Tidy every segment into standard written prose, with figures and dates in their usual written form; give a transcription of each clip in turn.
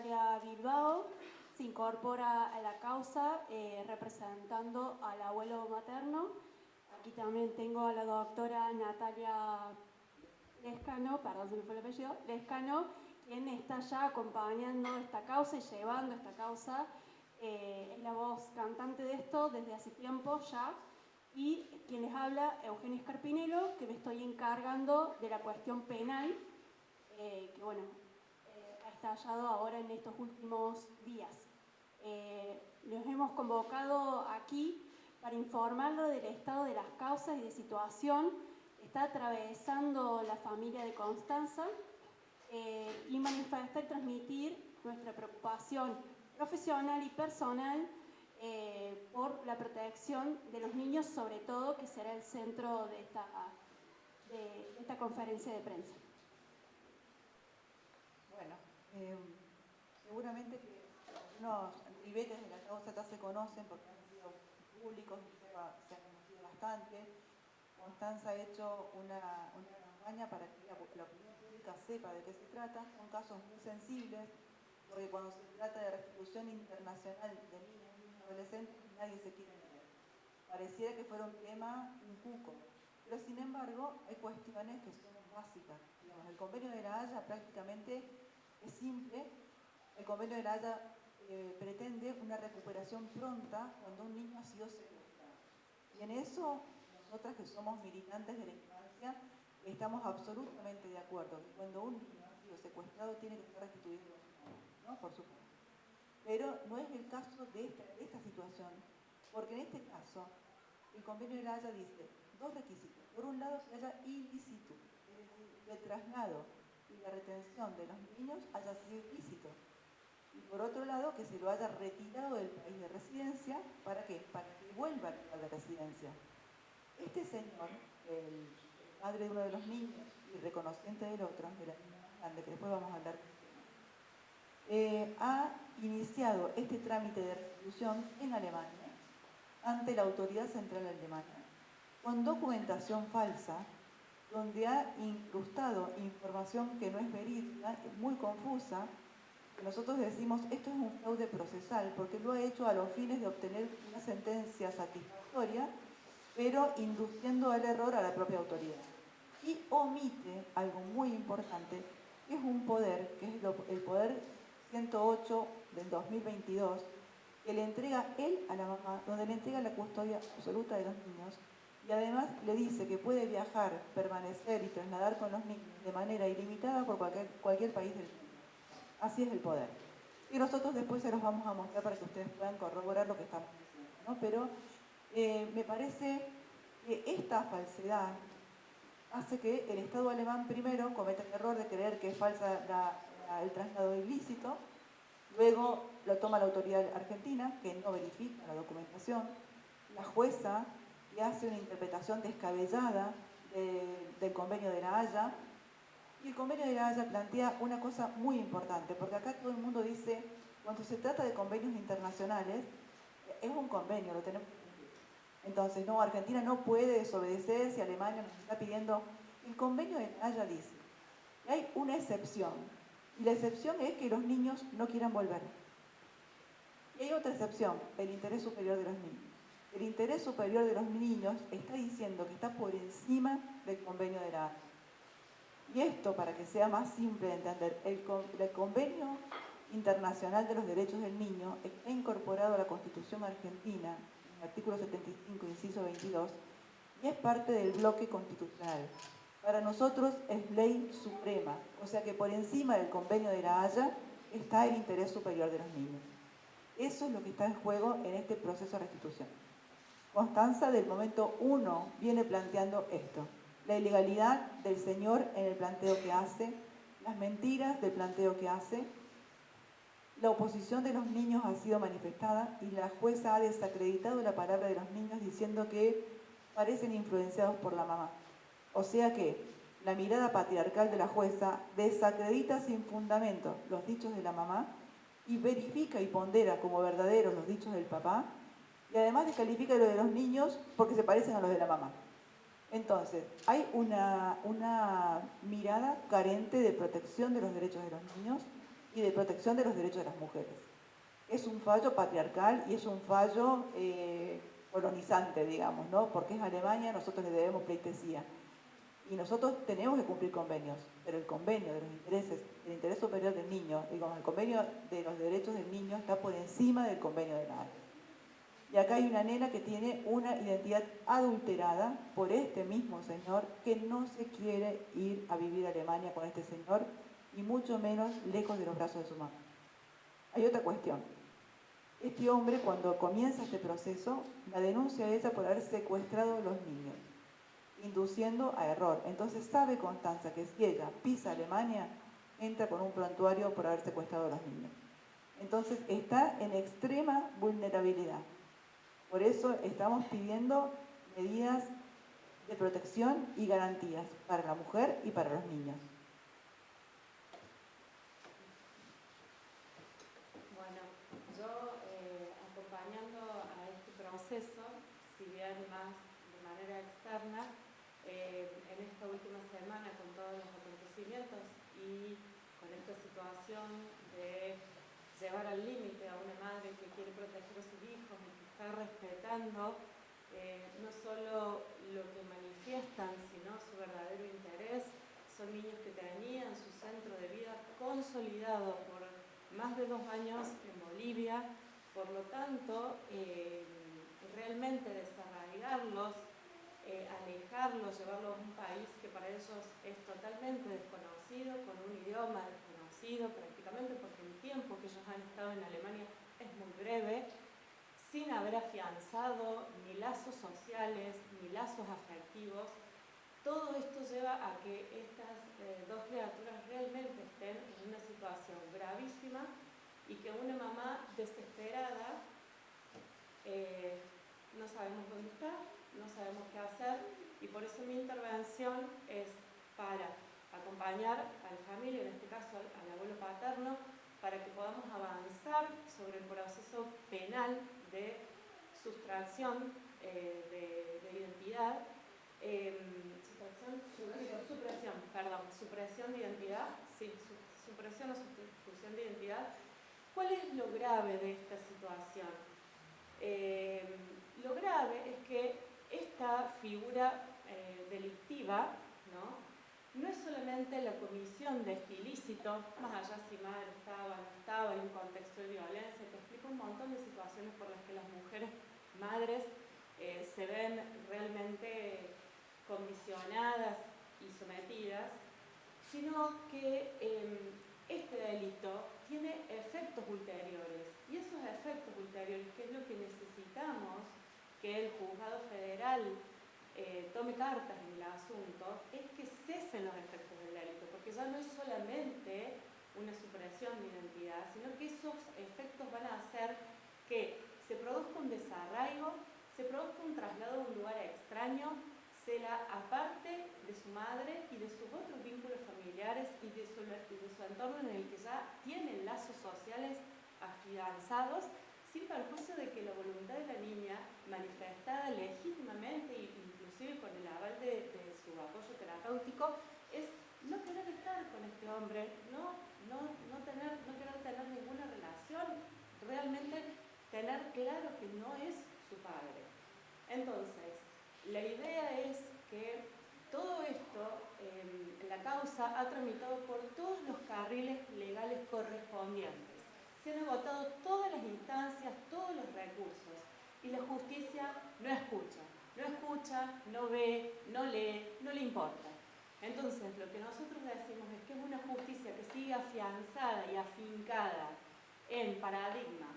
Natalia Bilbao, se incorpora a la causa representando al abuelo materno. Aquí también tengo a la doctora Natalia Lescano, perdón, se me fue el apellido, Lescano, quien está ya acompañando esta causa y llevando esta causa. Es la voz cantante de esto desde hace tiempo ya. Y quien les habla, Eugenia Escarpinelo, que me estoy encargando de la cuestión penal, que bueno, ha estallado ahora en estos últimos días. Los hemos convocado aquí para informarlo del estado de las causas y de situación que está atravesando la familia de Constanza y manifestar y transmitir nuestra preocupación profesional y personal por la protección de los niños, sobre todo, que será el centro de esta conferencia de prensa. Bueno, seguramente que algunos ribetes de la causa ya se conocen porque han sido públicos y se han conocido bastante. Constanza ha hecho una campaña para que la opinión pública sepa de qué se trata. Son casos muy sensibles, porque cuando se trata de restitución internacional de niños y adolescentes, nadie se quiere meter. Pareciera que fuera un tema un cuco, pero sin embargo hay cuestiones que son básicas. Digamos, el convenio de la Haya prácticamente es simple. El convenio de la Haya pretende una recuperación pronta cuando un niño ha sido secuestrado. Y en eso, nosotras que somos militantes de la infancia, estamos absolutamente de acuerdo. Cuando un niño ha sido secuestrado tiene que ser restituido, ¿no? Por supuesto. Pero no es el caso de esta situación, porque en este caso el convenio de la Haya dice dos requisitos. Por un lado, que haya ilícito, es decir, que el traslado y la retención de los niños haya sido ilícito. Y por otro lado, que se lo haya retirado del país de residencia. ¿Para qué? Para que vuelva al lugar de residencia. Este señor, el padre de uno de los niños y reconociente del otro, de la niña más grande, que después vamos a hablar, ha iniciado este trámite de restitución en Alemania ante la autoridad central alemana con documentación falsa, donde ha incrustado información que no es verídica, muy confusa. Nosotros decimos, esto es un fraude procesal, porque lo ha hecho a los fines de obtener una sentencia satisfactoria, pero induciendo al error a la propia autoridad. Y omite algo muy importante, que es un poder, que es el poder 108 del 2022, que le entrega él a la mamá, donde le entrega la custodia absoluta de los niños, y además le dice que puede viajar, permanecer y trasladar con los niños de manera ilimitada por cualquier país del mundo. Así es el poder. Y nosotros después se los vamos a mostrar para que ustedes puedan corroborar lo que estamos diciendo, ¿no? Pero me parece que esta falsedad hace que el Estado alemán primero cometa el error de creer que es falsa el traslado ilícito, luego lo toma la autoridad argentina, que no verifica la documentación, la jueza, que hace una interpretación descabellada del convenio de la Haya, y el convenio de la Haya plantea una cosa muy importante, porque acá todo el mundo dice, cuando se trata de convenios internacionales, es un convenio, lo tenemos que cumplir. Entonces, no, Argentina no puede desobedecer si Alemania nos está pidiendo. El convenio de la Haya dice que hay una excepción, y la excepción es que los niños no quieran volver. Y hay otra excepción, el interés superior de los niños. El interés superior de los niños está diciendo que está por encima del convenio de la Haya. Y esto, para que sea más simple de entender, el Convenio Internacional de los Derechos del Niño está incorporado a la Constitución Argentina, en el artículo 75, inciso 22, y es parte del bloque constitucional. Para nosotros es ley suprema, o sea que por encima del convenio de la Haya está el interés superior de los niños. Eso es lo que está en juego en este proceso de restitución. Constanza, del momento 1, viene planteando esto. La ilegalidad del señor en el planteo que hace, las mentiras del planteo que hace, la oposición de los niños ha sido manifestada y la jueza ha desacreditado la palabra de los niños diciendo que parecen influenciados por la mamá. O sea que la mirada patriarcal de la jueza desacredita sin fundamento los dichos de la mamá y verifica y pondera como verdaderos los dichos del papá, y además descalifica lo de los niños porque se parecen a los de la mamá. Entonces, hay una mirada carente de protección de los derechos de los niños y de protección de los derechos de las mujeres. Es un fallo patriarcal y es un fallo colonizante, digamos, ¿no? Porque es Alemania, nosotros le debemos pleitesía. Y nosotros tenemos que cumplir convenios, pero el convenio de los intereses, el interés superior del niño, digamos, el convenio de los derechos del niño está por encima del convenio de la ANI. Y acá hay una nena que tiene una identidad adulterada por este mismo señor que no se quiere ir a vivir a Alemania con este señor y mucho menos lejos de los brazos de su mamá. Hay otra cuestión. Este hombre, cuando comienza este proceso, la denuncia a ella por haber secuestrado a los niños, induciendo a error. Entonces sabe Constanza que si ella pisa Alemania, entra con un prontuario por haber secuestrado a los niños. Entonces está en extrema vulnerabilidad. Por eso estamos pidiendo medidas de protección y garantías para la mujer y para los niños. Bueno, yo acompañando a este proceso, si bien más de manera externa, en esta última semana con todos los acontecimientos y con esta situación de llevar al límite a una madre que quiere proteger a sus hijos y que está respetando no solo lo que manifiestan, sino su verdadero interés. Son niños que tenían su centro de vida consolidado por más de 2 años en Bolivia, por lo tanto, realmente desarraigarlos, alejarlos, llevarlos a un país que para ellos es totalmente desconocido, con un idioma desconocido prácticamente, porque el tiempo que ellos han estado en Alemania es muy breve, sin haber afianzado ni lazos sociales, ni lazos afectivos. Todo esto lleva a que estas dos criaturas realmente estén en una situación gravísima y que una mamá desesperada no sabemos dónde está, no sabemos qué hacer, y por eso mi intervención es para acompañar a la familia, en este caso al abuelo paterno, para que podamos avanzar sobre el proceso penal de sustracción de identidad, supresión de identidad, sí, supresión o sustitución de identidad. ¿Cuál es lo grave de esta situación? Lo grave es que esta figura delictiva, no es solamente la comisión de este ilícito, más allá si madre estaba o no estaba en un contexto de violencia, que explica un montón de situaciones por las que las mujeres madres se ven realmente condicionadas y sometidas, sino que este delito tiene efectos ulteriores, y esos efectos ulteriores, que es lo que necesitamos que el juzgado federal tome cartas en el asunto, es que cesen los efectos del delito, porque ya no es solamente una supresión de identidad, sino que esos efectos van a hacer que se produzca un desarraigo, se produzca un traslado a un lugar extraño, se la aparte de su madre y de sus otros vínculos familiares y de su entorno en el que ya tienen lazos sociales afianzados, sin perjuicio de que la voluntad de la niña, manifestada legítimamente e inclusive con el aval de su apoyo terapéutico, es no querer estar con este hombre, no querer tener ninguna relación, realmente tener claro que no es su padre. Entonces, la idea es que todo esto, la causa ha tramitado por todos los carriles legales correspondientes. Se han agotado todas las instancias, todos los recursos, y la justicia no escucha, no ve, no lee, no le importa. Entonces, lo que nosotros decimos es que es una justicia que sigue afianzada y afincada en paradigmas,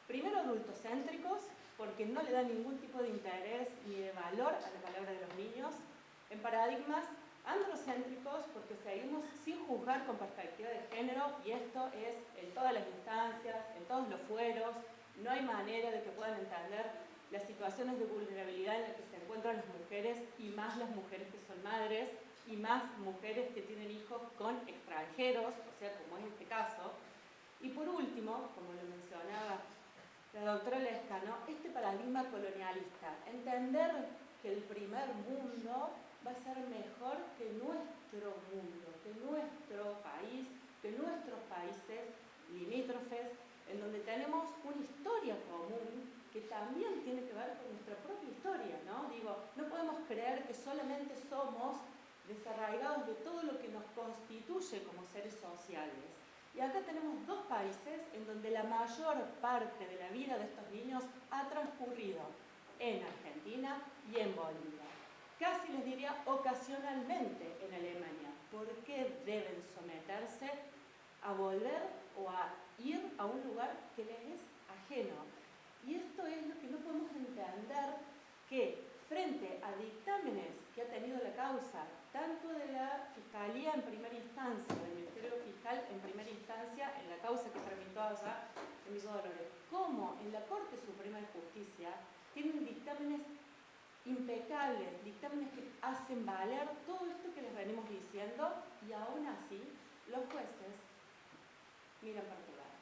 primero adultocéntricos, porque no le da ningún tipo de interés ni de valor a la palabra de los niños, en paradigmas androcéntricos, porque seguimos sin juzgar con perspectiva de género, y esto es en todas las instancias, en todos los fueros, no hay manera de que puedan entender las situaciones de vulnerabilidad en las que se encuentran las mujeres, y más las mujeres que son madres, y más mujeres que tienen hijos con extranjeros, o sea, como es este caso. Y por último, como lo mencionaba la doctora Lescano, este paradigma colonialista, entender que el primer mundo va a ser mejor que nuestro mundo, que nuestro país, que nuestros países limítrofes, en donde tenemos una historia común que también tiene que ver con nuestra propia historia, ¿no? Digo, no podemos creer que solamente somos desarraigados de todo lo que nos constituye como seres sociales. Y acá tenemos dos países en donde la mayor parte de la vida de estos niños ha transcurrido en Argentina y en Bolivia. Casi les diría ocasionalmente en Alemania. ¿Por qué deben someterse a volver o a ir a un lugar que les es ajeno? Y esto es lo que no podemos entender, que frente a dictámenes que ha tenido la causa, tanto de la Fiscalía en primera instancia, del Ministerio Fiscal en primera instancia, en la causa que tramitó allá en Villa Dolores, como en la Corte Suprema de Justicia, tienen dictámenes impecables, dictámenes que hacen valer todo esto que les venimos diciendo, y aún así los jueces miran para otro lado.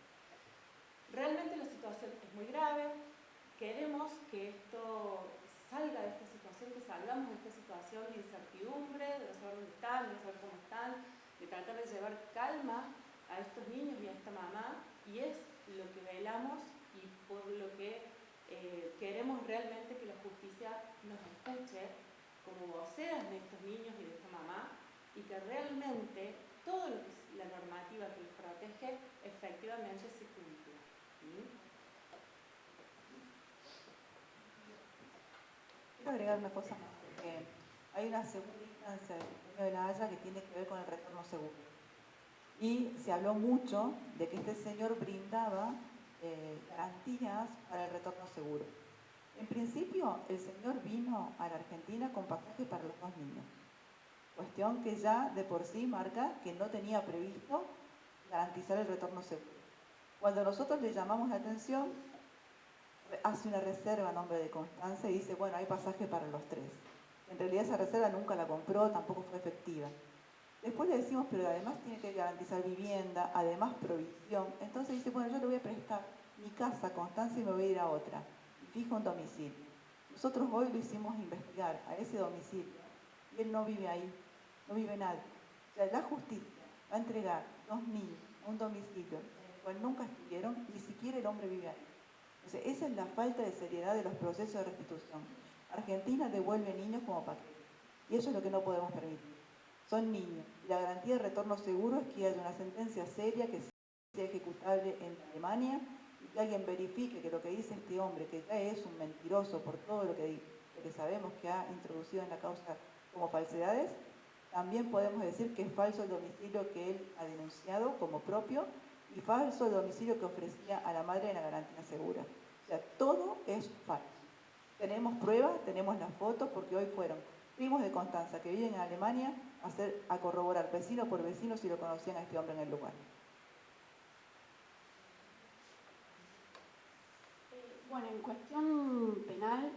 Realmente la situación es muy grave. Queremos que esto salga de esta situación, que salgamos de esta situación de incertidumbre, de no saber dónde están, de no saber cómo están, de tratar de llevar calma a estos niños y a esta mamá, y es lo que velamos y por lo que queremos realmente que la justicia nos escuche como voceras de estos niños y de esta mamá, y que realmente todo lo que es la normativa que los protege efectivamente se cumpla. Quiero agregar una cosa más, porque hay una segunda instancia del Convenio de la Haya que tiene que ver con el retorno seguro. Y se habló mucho de que este señor brindaba garantías para el retorno seguro. En principio, el señor vino a la Argentina con pasaje para los 2 niños. Cuestión que ya de por sí marca que no tenía previsto garantizar el retorno seguro. Cuando nosotros le llamamos la atención, hace una reserva a nombre de Constanza y dice, bueno, hay pasaje para los 3. En realidad esa reserva nunca la compró, tampoco fue efectiva. Después le decimos, pero además tiene que garantizar vivienda, además provisión. Entonces dice, bueno, yo le voy a prestar mi casa a Constanza y me voy a ir a otra. Y fija un domicilio. Nosotros hoy lo hicimos investigar a ese domicilio y él no vive ahí, no vive nadie. O sea, la justicia va a entregar 2 niños a un domicilio en el cual nunca estuvieron, ni siquiera el hombre vive ahí. Entonces, esa es la falta de seriedad de los procesos de restitución. Argentina devuelve niños como paquete. Y eso es lo que no podemos permitir. Son niños. Y la garantía de retorno seguro es que haya una sentencia seria que sea ejecutable en Alemania y que alguien verifique que lo que dice este hombre, que ya es un mentiroso por todo lo que sabemos que ha introducido en la causa como falsedades, también podemos decir que es falso el domicilio que él ha denunciado como propio y falso el domicilio que ofrecía a la madre en la garantía segura. O sea, todo es falso. Tenemos pruebas, tenemos las fotos, porque hoy fueron primos de Constanza que viven en Alemania a corroborar vecino por vecino si lo conocían a este hombre en el lugar. Bueno, en cuestión penal,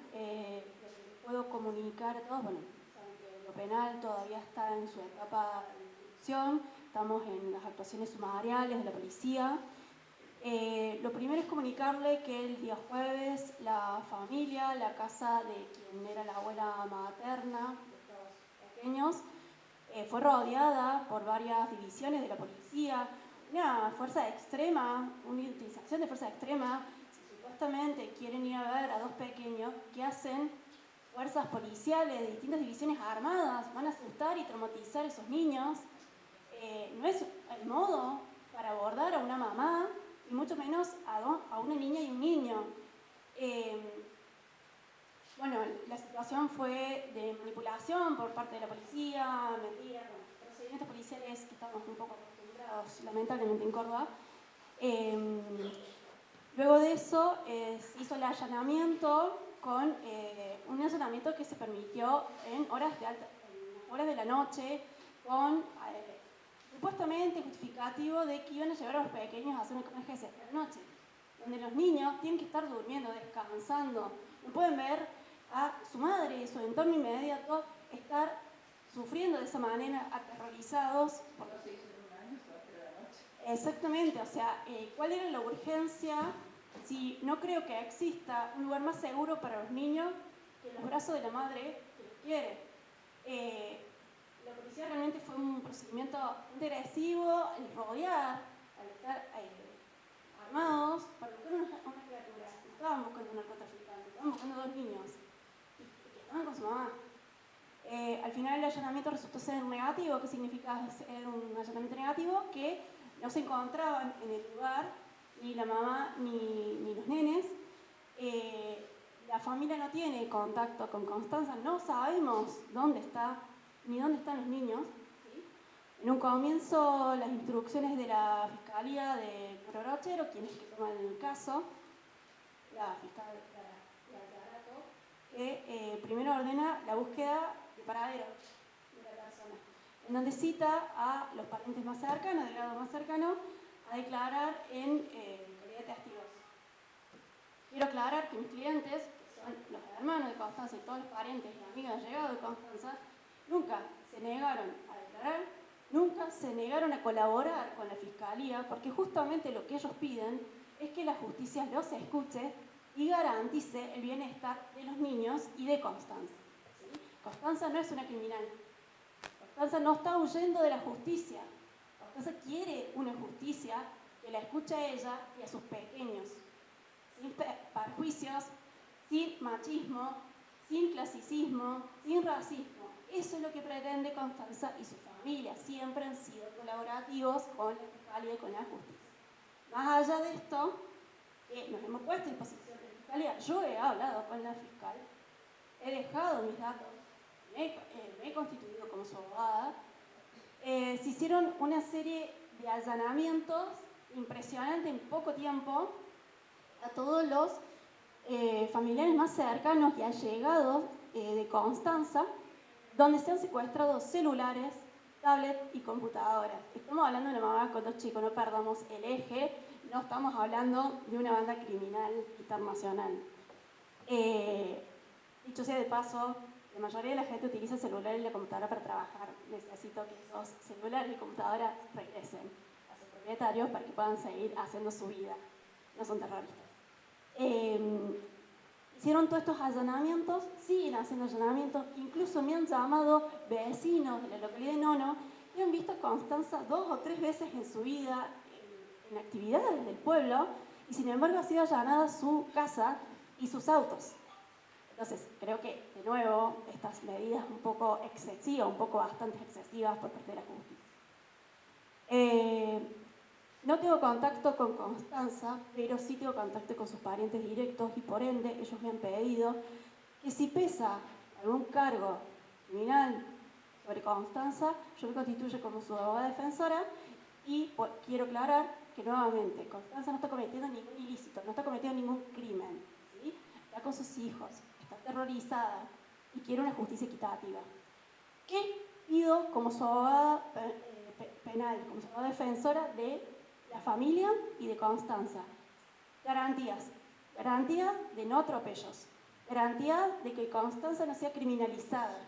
puedo comunicar a todos, bueno, aunque lo penal todavía está en su etapa de instrucción, estamos en las actuaciones sumariales de la policía. Lo primero es comunicarle que el día jueves la familia, la casa de quien era la abuela materna de estos pequeños, fue rodeada por varias divisiones de la policía, una fuerza extrema, una utilización de fuerza extrema. Si supuestamente quieren ir a ver a 2 pequeños, ¿qué hacen? Fuerzas policiales de distintas divisiones armadas van a asustar y traumatizar a esos niños. No es el modo para abordar a una mamá, y mucho menos a una niña y un niño. Bueno, la situación fue de manipulación por parte de la policía, mentira, procedimientos policiales que estamos un poco acostumbrados, lamentablemente, en Córdoba. Luego de eso, se hizo el allanamiento con un allanamiento que se permitió en horas de la noche, con supuestamente justificativo de que iban a llevar a los pequeños a hacer una emergencia de la noche, donde los niños tienen que estar durmiendo, descansando. No pueden ver a su madre y su entorno inmediato estar sufriendo de esa manera, aterrorizados. Exactamente, o sea, ¿cuál era la urgencia? Si no creo que exista un lugar más seguro para los niños que los brazos de la madre que los quiere. la policía realmente fue un procedimiento agresivo, el rodear, al estar armados para buscar una criatura. No estaban buscando un narcotraficante, estaban buscando dos niños que estaban con su mamá. Al final el allanamiento resultó ser negativo. ¿Qué significa ser un allanamiento negativo? Que no se encontraban en el lugar ni la mamá ni los nenes. La familia no tiene contacto con Constanza, no sabemos dónde está ni dónde están los niños. ¿Sí? En un comienzo, las instrucciones de la Fiscalía de Cororochero, quienes que toman el caso, la fiscal que primero ordena la búsqueda de paradero de la persona, en donde cita a los parientes más cercanos, del grado más cercano, a declarar en calidad de testigos. Quiero aclarar que mis clientes, que son los hermanos de Constanza y todos los parientes y amigos allegados de Constanza, nunca se negaron a declarar, nunca se negaron a colaborar con la Fiscalía, porque justamente lo que ellos piden es que la justicia los escuche y garantice el bienestar de los niños y de Constanza. ¿Sí? Constanza no es una criminal. Constanza no está huyendo de la justicia. Constanza quiere una justicia que la escuche a ella y a sus pequeños, sin perjuicios, sin machismo, sin clasicismo, sin racismo. Eso es lo que pretende Constanza y su familia. Siempre han sido colaborativos con la Fiscalía y con la justicia. Más allá de esto, nos hemos puesto a disposición de la Fiscalía. Yo he hablado con la fiscal, he dejado mis datos, me he constituido como su abogada. Se hicieron una serie de allanamientos impresionantes en poco tiempo a todos los familiares más cercanos y allegados de Constanza, donde se han secuestrado celulares, tablets y computadoras. Estamos hablando de una mamá con dos chicos, no perdamos el eje, no estamos hablando de una banda criminal internacional. Dicho sea de paso, la mayoría de la gente utiliza el celular y la computadora para trabajar. Necesito que esos celulares y computadoras regresen a sus propietarios para que puedan seguir haciendo su vida. No son terroristas. Hicieron todos estos allanamientos, siguen haciendo allanamientos, incluso me han llamado vecinos de la localidad de Nono que han visto a Constanza 2 o 3 veces en su vida en actividades del pueblo y sin embargo ha sido allanada su casa y sus autos. Entonces, creo que, de nuevo, estas medidas un poco excesivas, un poco bastante excesivas por parte de la justicia. No tengo contacto con Constanza, pero sí tengo contacto con sus parientes directos y por ende ellos me han pedido que si pesa algún cargo criminal sobre Constanza, yo me constituyo como su abogada defensora y quiero aclarar que nuevamente Constanza no está cometiendo ningún ilícito, no está cometiendo ningún crimen, ¿sí? Está con sus hijos, está aterrorizada y quiere una justicia equitativa. ¿Qué pido como su abogada penal, como su abogada defensora de la familia y de Constanza? Garantías de no atropellos, garantía de que Constanza no sea criminalizada,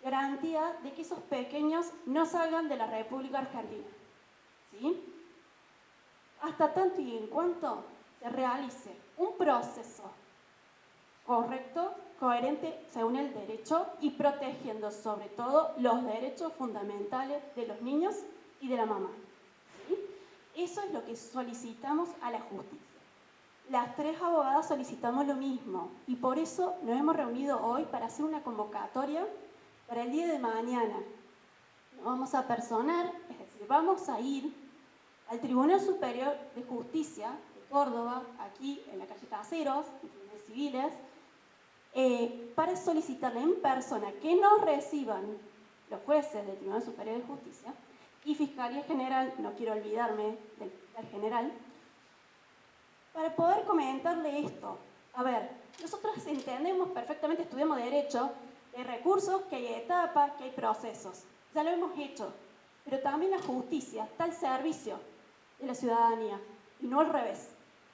garantía de que esos pequeños no salgan de la República Argentina, ¿sí? Hasta tanto y en cuanto se realice un proceso correcto, coherente según el derecho y protegiendo sobre todo los derechos fundamentales de los niños y de la mamá. ¿Sí? Eso es lo que solicitamos a la justicia. Las 3 abogadas solicitamos lo mismo y por eso nos hemos reunido hoy para hacer una convocatoria para el día de mañana. Nos vamos a personar, es decir, vamos a ir al Tribunal Superior de Justicia de Córdoba, aquí en la calle Caseros, en tribunales civiles, para solicitarle en persona que nos reciban los jueces del Tribunal Superior de Justicia y Fiscalía General, no quiero olvidarme del general, para poder comentarle esto. A ver, nosotros entendemos perfectamente, estudiamos Derecho, que hay recursos, que hay etapas, que hay procesos. Ya lo hemos hecho, pero también la justicia está al servicio de la ciudadanía y no al revés.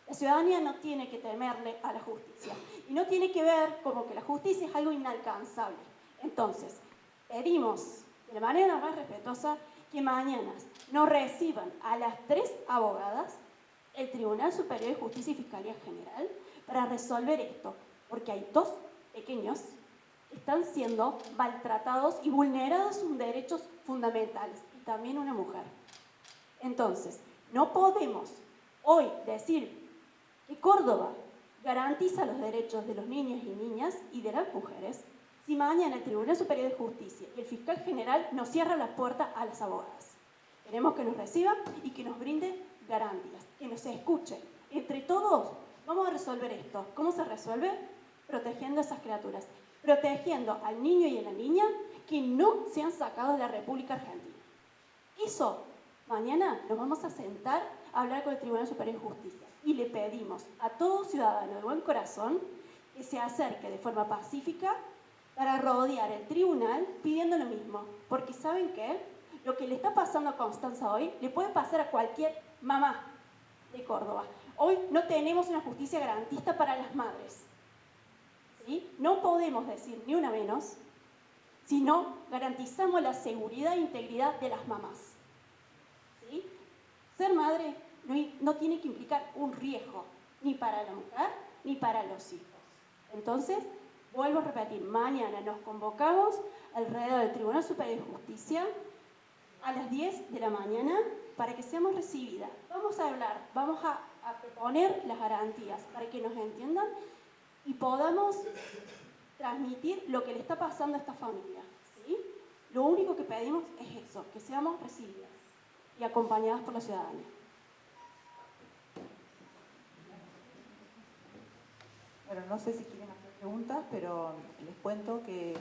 La ciudadanía no tiene que temerle a la justicia y no tiene que ver como que la justicia es algo inalcanzable. Entonces, pedimos de la manera más respetuosa que mañana nos reciban a las 3 abogadas el Tribunal Superior de Justicia y Fiscalía General para resolver esto, porque hay 2 pequeños están siendo maltratados y vulnerados sus derechos fundamentales, y también una mujer. Entonces, no podemos hoy decir que Córdoba garantiza los derechos de los niños y niñas y de las mujeres si mañana el Tribunal Superior de Justicia y el fiscal general nos cierra la puerta a las abogadas. Queremos que nos reciban y que nos brinden garantías, que nos escuchen. Entre todos vamos a resolver esto. ¿Cómo se resuelve? Protegiendo a esas criaturas, protegiendo al niño y a la niña que no sean sacados de la República Argentina. Eso, mañana nos vamos a sentar a hablar con el Tribunal Superior de Justicia y le pedimos a todo ciudadano de buen corazón que se acerque de forma pacífica para rodear el tribunal pidiendo lo mismo. Porque ¿saben qué? Lo que le está pasando a Constanza hoy le puede pasar a cualquier mamá de Córdoba. Hoy no tenemos una justicia garantista para las madres. ¿Sí? No podemos decir ni una menos si no garantizamos la seguridad e integridad de las mamás. ¿Sí? Ser madre no tiene que implicar un riesgo, ni para la mujer ni para los hijos. Entonces, vuelvo a repetir, mañana nos convocamos alrededor del Tribunal Superior de Justicia a las 10 de la mañana para que seamos recibidas. Vamos a hablar, vamos a proponer las garantías para que nos entiendan y podamos transmitir lo que le está pasando a esta familia. ¿Sí? Lo único que pedimos es eso, que seamos recibidas y acompañadas por la ciudadanía. Bueno, no sé si quieren hacer preguntas, pero les cuento que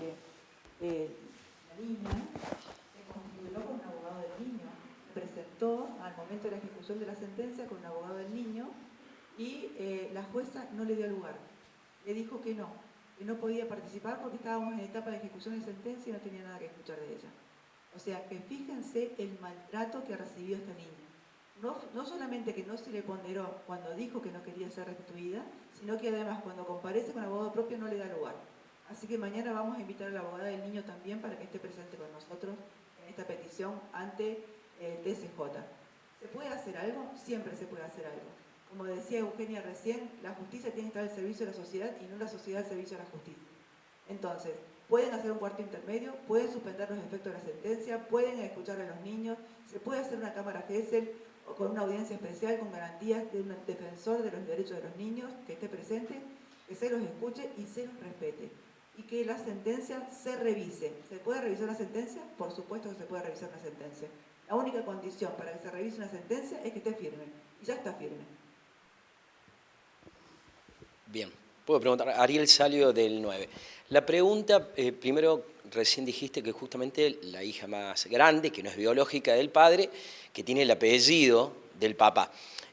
la niña se configuró con un abogado del niño. Presentó al momento de la ejecución de la sentencia con un abogado del niño y la jueza no le dio lugar. Le dijo que no podía participar porque estábamos en etapa de ejecución de sentencia y no tenía nada que escuchar de ella. O sea, que fíjense el maltrato que recibió esta niña. No solamente que no se le ponderó cuando dijo que no quería ser restituida, sino que además cuando comparece con abogado propio no le da lugar. Así que mañana vamos a invitar a la abogada del niño también para que esté presente con nosotros en esta petición ante el TSJ. ¿Se puede hacer algo? Siempre se puede hacer algo. Como decía Eugenia recién, la justicia tiene que estar al servicio de la sociedad y no la sociedad al servicio de la justicia. Entonces, pueden hacer un cuarto intermedio, pueden suspender los efectos de la sentencia, pueden escuchar a los niños, se puede hacer una cámara Gesell o con una audiencia especial con garantías de un defensor de los derechos de los niños que esté presente, que se los escuche y se los respete. Y que la sentencia se revise. ¿Se puede revisar una sentencia? Por supuesto que se puede revisar una sentencia. La única condición para que se revise una sentencia es que esté firme. Y ya está firme. Bien, puedo preguntar. Ariel Salio del 9. La pregunta, primero, recién dijiste que justamente la hija más grande, que no es biológica del padre, que tiene el apellido del papá.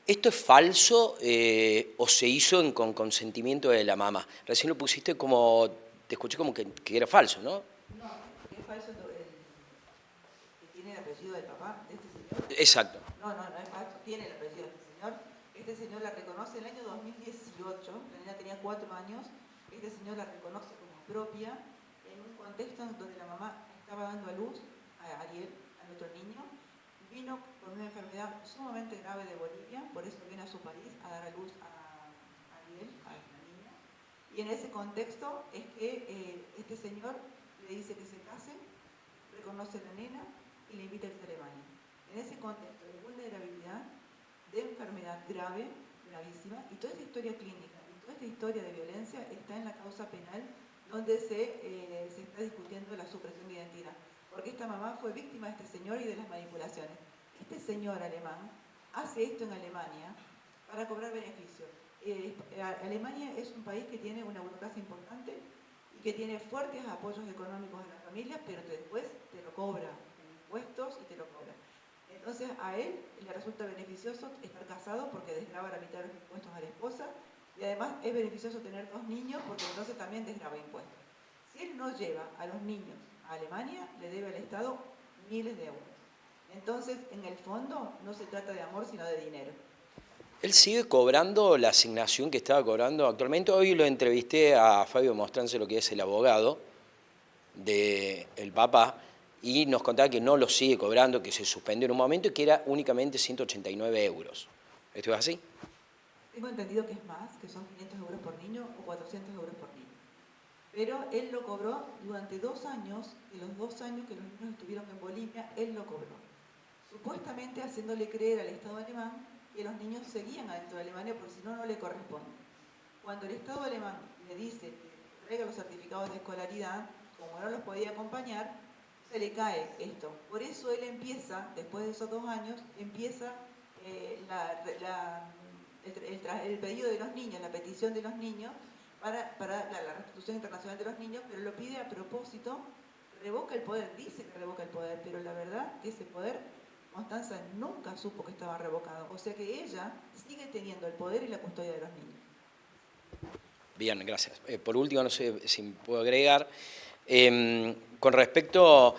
¿Esto es falso o se hizo con consentimiento de la mamá? Recién lo pusiste como, te escuché como que era falso, ¿no? No, es falso que tiene el apellido del papá de este señor. Exacto. No es falso, tiene el apellido de este señor. Este señor la reconoce en el año 2018, la niña tenía 4 años, este señor la reconoce como propia en un contexto donde la mamá estaba dando a luz a Ariel, al otro niño, vino con una enfermedad sumamente grave de Bolivia, por eso viene a su país a dar a luz a Ariel, a la niña. Y en ese contexto es que este señor le dice que se case, reconoce a la nena y le invita a irse a Alemania. En ese contexto de vulnerabilidad, de enfermedad grave, gravísima, y toda esta historia clínica, y toda esta historia de violencia está en la causa penal donde se está discutiendo la supresión de identidad. Porque esta mamá fue víctima de este señor y de las manipulaciones. Este señor alemán hace esto en Alemania para cobrar beneficios. Alemania es un país que tiene una burocracia importante y que tiene fuertes apoyos económicos de las familias, pero después te lo cobra en impuestos y te lo cobra. Entonces a él le resulta beneficioso estar casado porque desgrava la mitad de los impuestos a la esposa y además es beneficioso tener 2 niños porque entonces también desgrava impuestos. Si él no lleva a los niños a Alemania, le debe al Estado miles de euros. Entonces, en el fondo, no se trata de amor, sino de dinero. Él sigue cobrando la asignación que estaba cobrando actualmente. Hoy lo entrevisté a Fabio Mostranzo, lo que es el abogado del papá, y nos contaba que no lo sigue cobrando, que se suspendió en un momento y que era únicamente 189 euros. ¿Esto es así? Tengo entendido que es más, que son 500 euros por niño o 400 euros por niño. Pero él lo cobró durante 2 años, y los 2 años que los niños estuvieron en Bolivia, él lo cobró. Supuestamente haciéndole creer al Estado alemán que los niños seguían adentro de Alemania porque si no, no le corresponde. Cuando el Estado alemán le dice que traiga los certificados de escolaridad, como no los podía acompañar, se le cae esto. Por eso él empieza, después de esos 2 años, empieza el pedido de los niños, la petición de los niños para la restitución internacional de los niños, pero lo pide a propósito, revoca el poder, dice que revoca el poder, pero la verdad que ese poder, Constanza nunca supo que estaba revocado, o sea que ella sigue teniendo el poder y la custodia de los niños. Bien, gracias. Por último, no sé si puedo agregar, con respecto,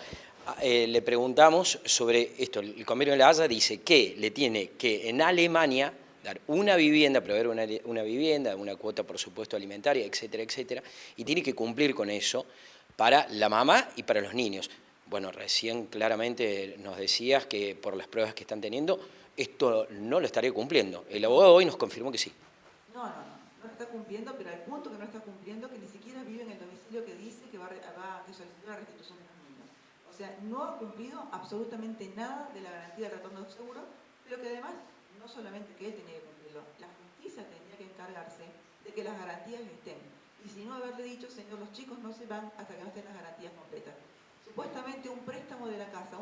le preguntamos sobre esto, el convenio de la Haya dice que le tiene que en Alemania dar una vivienda, prever una vivienda, una cuota por supuesto alimentaria, etcétera, etcétera, y tiene que cumplir con eso para la mamá y para los niños. Bueno, recién claramente nos decías que por las pruebas que están teniendo, esto no lo estaría cumpliendo. El abogado hoy nos confirmó que sí. No lo está cumpliendo, pero al punto que no está cumpliendo que ni siquiera vive en el domicilio que dice que va a solicitar la restitución de los niños. O sea, no ha cumplido absolutamente nada de la garantía del retorno seguro, pero que además, no solamente que él tenía que cumplirlo, la justicia tenía que encargarse de que las garantías estén. Y si no, haberle dicho, señor, los chicos no se van hasta que no estén las garantías completas. Supuestamente un préstamo de la casa es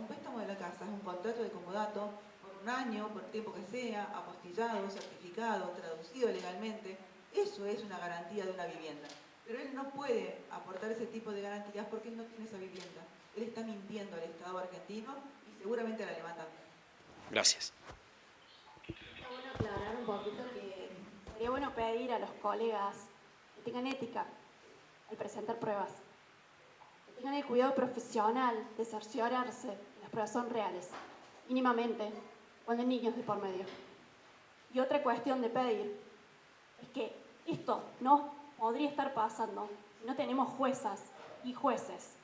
un contrato de comodato por 1 año, por el tiempo que sea, apostillado, certificado, traducido legalmente. Eso es una garantía de una vivienda. Pero él no puede aportar ese tipo de garantías porque él no tiene esa vivienda. Él está mintiendo al Estado argentino y seguramente al alemán también. Gracias. Está bueno aclarar un poquito que sería bueno pedir a los colegas que tengan ética al presentar pruebas, que tengan el cuidado profesional de cerciorarse que las pruebas son reales, mínimamente, cuando hay niños de por medio. Y otra cuestión de pedir es que esto no podría estar pasando si no tenemos juezas y jueces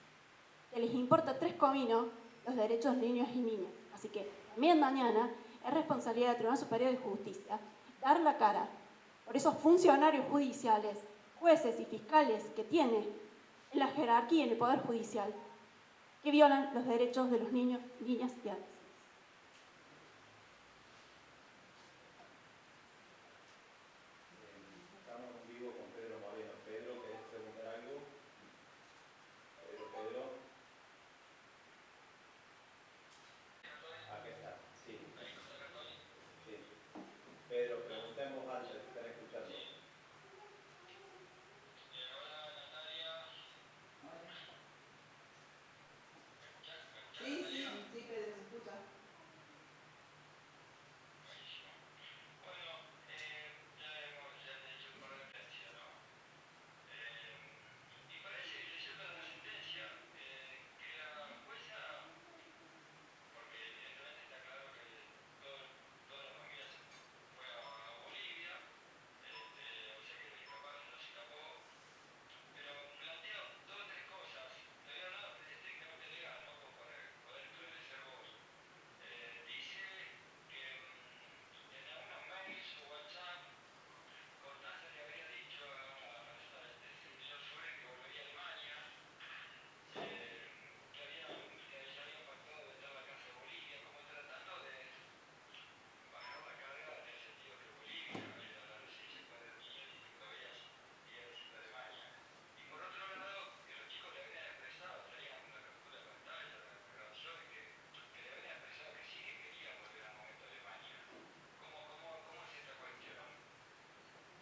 que les importa 3 cominos los derechos de niños y niñas. Así que también mañana es responsabilidad del Tribunal Superior de Justicia dar la cara por esos funcionarios judiciales, jueces y fiscales que tiene en la jerarquía y en el Poder Judicial, que violan los derechos de los niños, niñas y adolescentes. Estamos en vivo con Pedro Moreno. Pedro, ¿querés preguntar algo? Pedro. Aquí está, sí. Sí. Pedro, preguntemos antes, te están escuchando. Sí, Pedro, se escucha.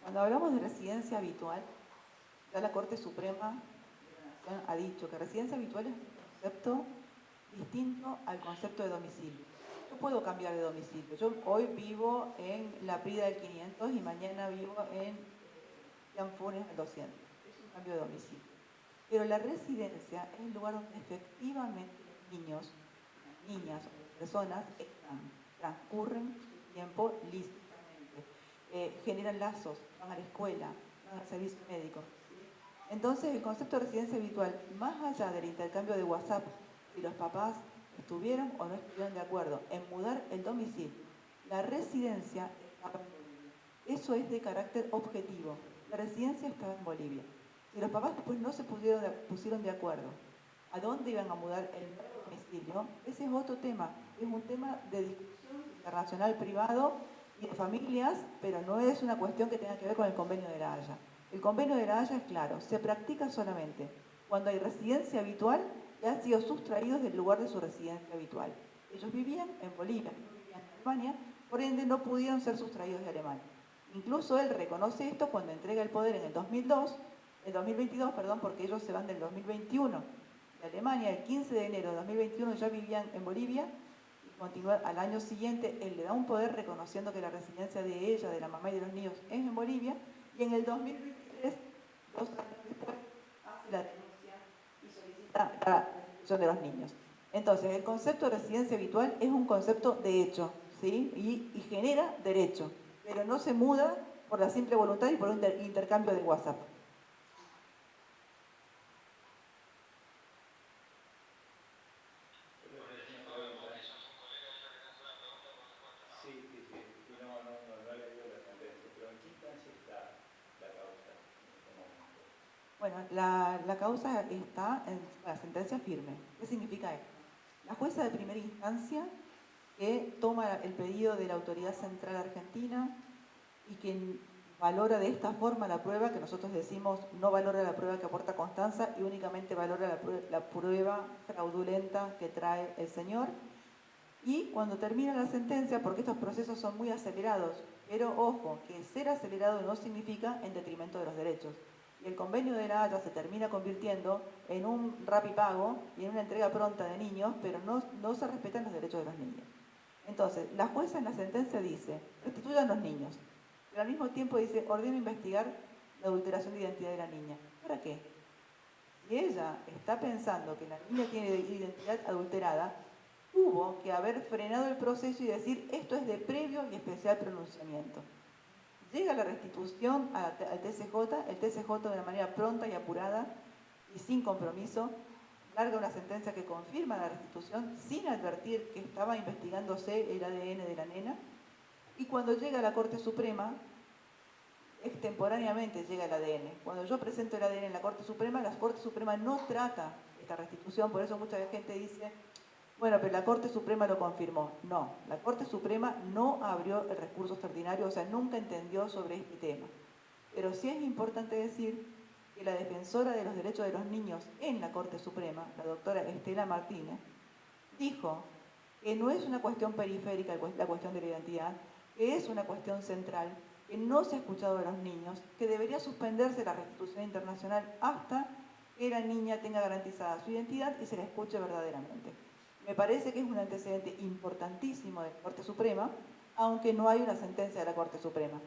Cuando hablamos de residencia habitual, ya la Corte Suprema de la Nación ha dicho que residencia habitual es un concepto distinto al concepto de domicilio. Yo puedo cambiar de domicilio. Yo hoy vivo en la Prida del 500 y mañana vivo en Jean Funes del 200. Es un cambio de domicilio. Pero la residencia es el lugar donde efectivamente los niños, las niñas o las personas transcurren su tiempo lícitamente. Generan lazos, van a la escuela, van al servicio médico. Entonces, el concepto de residencia habitual, más allá del intercambio de WhatsApp, si los papás estuvieron o no estuvieron de acuerdo en mudar el domicilio, la residencia estaba en Bolivia. Eso es de carácter objetivo. La residencia estaba en Bolivia. Si los papás después no se pusieron de acuerdo a dónde iban a mudar el nuevo domicilio, ese es otro tema. Es un tema de discusión internacional privado y de familias, pero no es una cuestión que tenga que ver con el convenio de la Haya. El convenio de la Haya es claro, se practica solamente cuando hay residencia habitual y han sido sustraídos del lugar de su residencia habitual. Ellos vivían en Bolivia, no vivían en Alemania, por ende no pudieron ser sustraídos de Alemania. Incluso él reconoce esto cuando entrega el poder en el 2022, porque ellos se van del 2021 de Alemania. El 15 de enero de 2021 ya vivían en Bolivia y continúa al año siguiente. Él le da un poder reconociendo que la residencia de ella, de la mamá y de los niños, es en Bolivia, y en el 2023, 2 años después, hace la denuncia y solicita la restitución de los niños. Entonces, el concepto de residencia habitual es un concepto de hecho, ¿sí? y genera derecho, pero no se muda por la simple voluntad y por un intercambio de WhatsApp. Bueno, la causa está en la sentencia firme. ¿Qué significa esto? La jueza de primera instancia que toma el pedido de la Autoridad Central Argentina y que valora de esta forma la prueba, que nosotros decimos no valora la prueba que aporta Constanza y únicamente valora la prueba fraudulenta que trae el señor. Y cuando termina la sentencia, porque estos procesos son muy acelerados, pero ojo, que ser acelerado no significa en detrimento de los derechos. Y el convenio de la Haya se termina convirtiendo en un rapipago y en una entrega pronta de niños, pero no se respetan los derechos de los niños. Entonces, la jueza en la sentencia dice, restituyan los niños, pero al mismo tiempo dice, ordeno investigar la adulteración de identidad de la niña. ¿Para qué? Si ella está pensando que la niña tiene identidad adulterada, tuvo que haber frenado el proceso y decir, esto es de previo y especial pronunciamiento. Llega la restitución al TCJ, el TCJ de una manera pronta y apurada y sin compromiso, larga una sentencia que confirma la restitución sin advertir que estaba investigándose el ADN de la nena, y cuando llega a la Corte Suprema, extemporáneamente llega el ADN. Cuando yo presento el ADN en la Corte Suprema no trata esta restitución, por eso mucha gente dice, bueno, pero la Corte Suprema lo confirmó. No, la Corte Suprema no abrió el recurso extraordinario, o sea, nunca entendió sobre este tema. Pero sí es importante decir que la defensora de los derechos de los niños en la Corte Suprema, la doctora Estela Martínez, dijo que no es una cuestión periférica la cuestión de la identidad, que es una cuestión central, que no se ha escuchado de los niños, que debería suspenderse la restitución internacional hasta que la niña tenga garantizada su identidad y se la escuche verdaderamente. Me parece que es un antecedente importantísimo de la Corte Suprema, aunque no hay una sentencia de la Corte Suprema.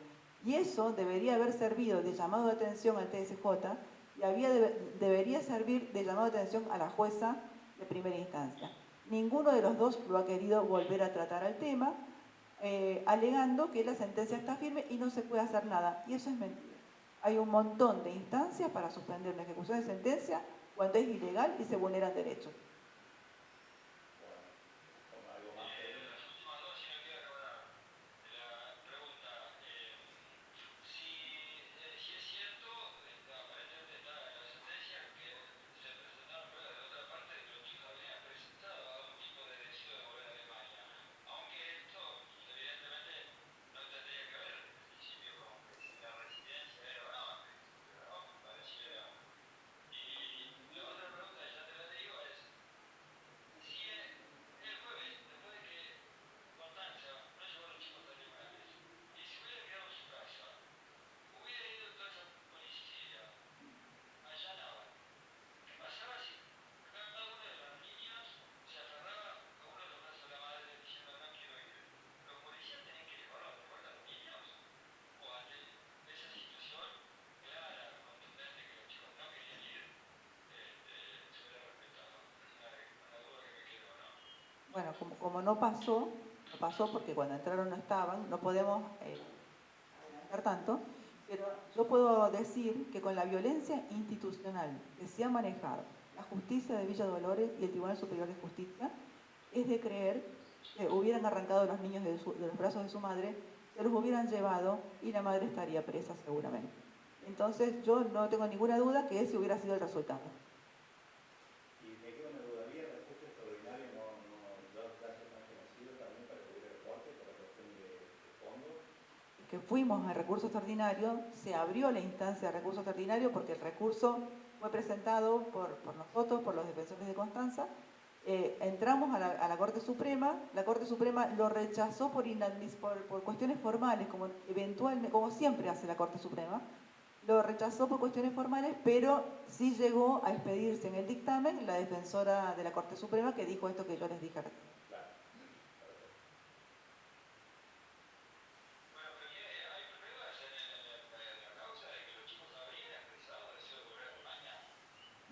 Y eso debería haber servido de llamado de atención al TSJ y debería servir de llamado de atención a la jueza de primera instancia. Ninguno de los dos lo ha querido volver a tratar al tema, alegando que la sentencia está firme y no se puede hacer nada. Y eso es mentira. Hay un montón de instancias para suspender una ejecución de sentencia cuando es ilegal y se vulneran derechos. Bueno, como no pasó porque cuando entraron no estaban, no podemos adelantar tanto, pero yo puedo decir que con la violencia institucional que se ha manejado la justicia de Villa Dolores y el Tribunal Superior de Justicia, es de creer que hubieran arrancado a los niños de los brazos de su madre, se los hubieran llevado y la madre estaría presa seguramente. Entonces yo no tengo ninguna duda que ese hubiera sido el resultado. Y me queda una duda, ¿había recurso extraordinario dos plazos más conocidos también para que hubiera reporte por la cuestión de fondos? Que fuimos al recurso extraordinario, se abrió la instancia de recurso extraordinario porque el recurso fue presentado por nosotros, por los defensores de Constanza. Entramos a la Corte Suprema, la Corte Suprema lo rechazó por cuestiones formales, como siempre hace la Corte Suprema, lo rechazó por cuestiones formales, pero sí llegó a expedirse en el dictamen la defensora de la Corte Suprema que dijo esto que yo les dije recién.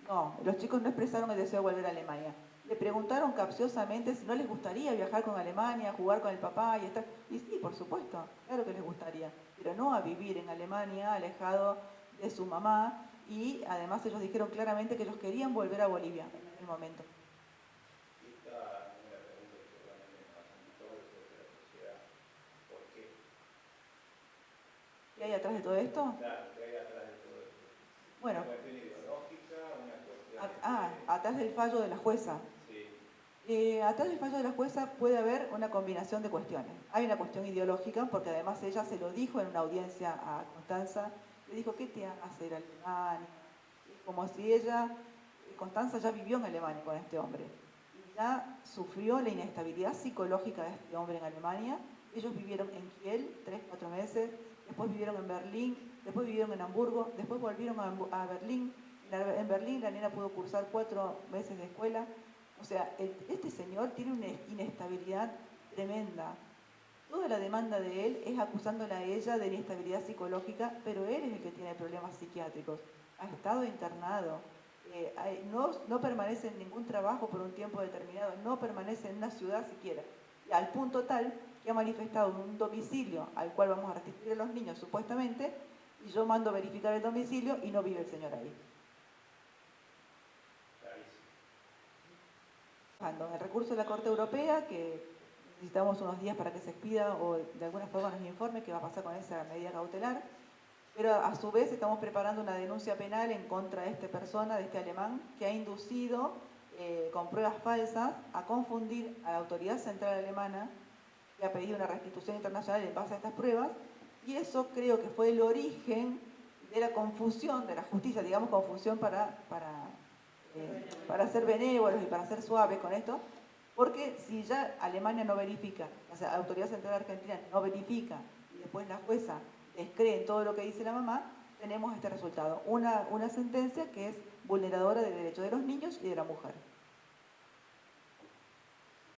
No, los chicos no expresaron el deseo de volver a Alemania. Le preguntaron capciosamente si no les gustaría viajar con Alemania, jugar con el papá y estar... Y sí, por supuesto, claro que les gustaría, pero no a vivir en Alemania, alejado de su mamá, y además ellos dijeron claramente que ellos querían volver a Bolivia en aquel momento. Y esta es una pregunta que seguramente nos hacen todos los de la sociedad. ¿Por qué? ¿Qué hay atrás de todo esto? Claro, ¿qué hay atrás de todo esto? Bueno, ¿Una cuestión ideológica? ¿Una cuestión...? atrás del fallo de la jueza. Sí. Atrás del fallo de la jueza puede haber una combinación de cuestiones. Hay una cuestión ideológica, porque además ella se lo dijo en una audiencia a Constanza, le dijo, ¿qué te hace ir a Alemania? Como si Constanza ya vivió en Alemania con este hombre, y ya sufrió la inestabilidad psicológica de este hombre en Alemania. Ellos vivieron en Kiel 3-4 meses, después vivieron en Berlín, después vivieron en Hamburgo, después volvieron a Berlín. En Berlín la nena pudo cursar 4 meses de escuela. O sea, este señor tiene una inestabilidad tremenda. Toda la demanda de él es acusándola a ella de inestabilidad psicológica, pero él es el que tiene problemas psiquiátricos. Ha estado internado, no permanece en ningún trabajo por un tiempo determinado, no permanece en una ciudad siquiera. Y al punto tal que ha manifestado en un domicilio al cual vamos a restringir a los niños supuestamente, y yo mando verificar el domicilio y no vive el señor ahí. En el recurso de la Corte Europea, que necesitamos unos días para que se expida o de alguna forma nos informe qué va a pasar con esa medida cautelar, pero a su vez estamos preparando una denuncia penal en contra de esta persona, de este alemán, que ha inducido con pruebas falsas a confundir a la autoridad central alemana, que ha pedido una restitución internacional en base a estas pruebas, y eso creo que fue el origen de la confusión de la justicia, digamos confusión para ser benévolos y para ser suaves con esto, porque si ya Alemania no verifica, o sea, la Autoridad Central Argentina no verifica, y después la jueza descree en todo lo que dice la mamá, tenemos este resultado, una sentencia que es vulneradora del derecho de los niños y de la mujer.